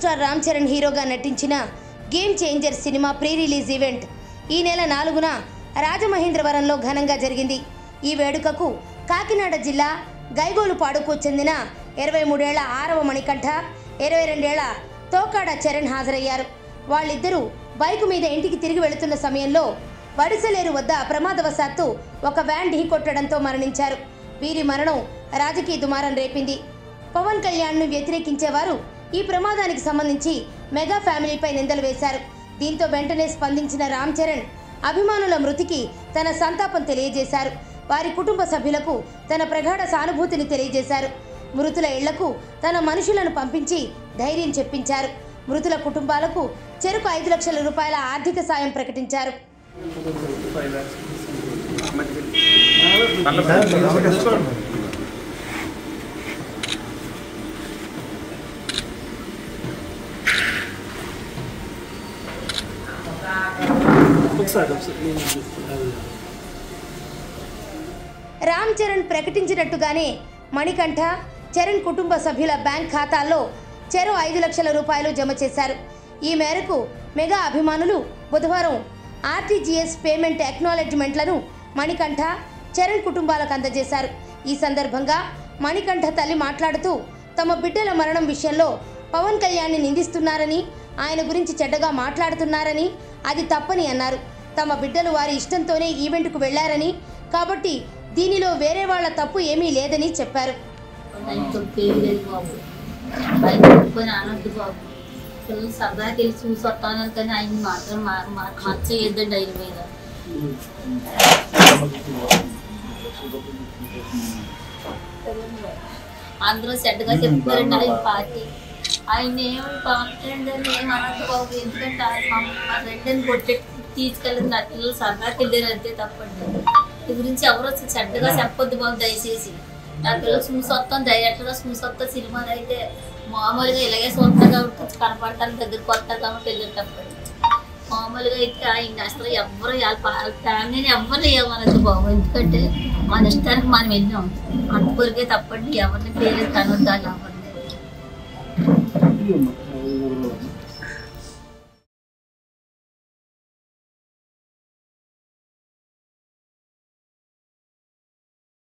Star Ram Charan హీరోగా నటించిన game changer cinema pre release event ఈ నెల 4న రాజమహేంద్రవరంలో ఘనంగా జరిగింది. ఈ వేడుకకు కాకినాడ జిల్లా గైగోలుపాడుకు చెందిన 23 ఏళ్ల ఆరవ మణికంఠ, 22 ఏళ్ల తోకాడ చరణ్ హాజరయ్యారు. వాళ్ళిద్దరూ బైకు మీద ఇంటికి తిరిగి వెళుతున్న సమయంలో వడిసలేరు వద్ద ప్రమాదవశాత్తు ఒక వ్యాన్ ఢీకొట్టడంతో మరణించారు. వీరి మరణం రాజకీయ దుమారం రేపింది. పవన్ కళ్యాణ్ను వ్యతిరేకించేవారు ఈ ప్రమాదానికి సంబంధించి మెగా ఫ్యామిలీపై నిందలు వేశారు. దీంతో వెంటనే స్పందించిన రామ్ చరణ్ అభిమానుల మృతికి తన సంతాపం తెలియజేశారు. వారి కుటుంబ సభ్యులకు తన ప్రగాఢ సానుభూతిని తెలియజేశారు. మృతుల ఇళ్లకు తన మనుషులను పంపించి ధైర్యం చెప్పించారు. మృతుల కుటుంబాలకు చెరకు 5 లక్షల రూపాయల ఆర్థిక సాయం ప్రకటించారు. రామ్ చరణ్ ప్రకటించినట్టుగానే మణికంఠ, చరణ్ కుటుంబ సభ్యుల బ్యాంక్ ఖాతాల్లో చెరో 5 లక్షల రూపాయలు జమ చేశారు. ఈ మేరకు మెగా అభిమానులు బుధవారం ఆర్టీజీఎస్ పేమెంట్ అక్నాలెడ్జ్మెంట్లను మణికంఠ, చరణ్ కుటుంబాలకు అందజేశారు. ఈ సందర్భంగా మణికంఠ తల్లి మాట్లాడుతూ తమ బిడ్డల మరణం విషయంలో పవన్ కళ్యాణ్ని నిందిస్తున్నారని, ఆయన గురించి చెడ్డగా మాట్లాడుతున్నారని, అది తప్పని అన్నారు. తమ బిడ్డలు వారి ఇష్టంతోనే ఈవెంట్కు వెళ్లారని, కాబట్టి దీనిలో వేరే వాళ్ళ తప్పు ఏమీ లేదని చెప్పారు. సరదాకి వెళ్ళి చూసి వస్తాను కానీ ఆయన మాత్రం మర్చేయద్దండి ఆయన మీద. అందరూ చెడ్డగా చెప్తారండి ఆయన పార్టీ. ఆయన ఏమి పాటండి ఏం అనద్దు బాబు, ఎందుకంటే మా రెండని కొట్టి తీసుకెళ్ళింది నా పిల్లలు సరదాకి వెళ్ళారు అంతే తప్పండి. ఈ గురించి ఎవరు వచ్చి చెడ్డగా చెప్పొద్దు బాబు దయచేసి. నా పిల్లలు చూసి వస్తాం డైరెక్ట్గా చూసి వస్తాం. సినిమాలు అయితే మామూలుగా ఇలాగే చూస్తాం కాబట్టి కనపడతాను, దగ్గరికి వస్తారు కాబట్టి వెళ్ళారు తప్పండి. మామూలుగా అయితే ఆయన అసలు ఎవరు ఫ్యామిలీని ఎవరిని ఏమనద్దు బాబు, ఎందుకంటే మన ఇష్టానికి మనం వెళ్ళాం అంతవరకే తప్పండి. ఎవరిని పేరు కనొద్దాలి ఎవరిని.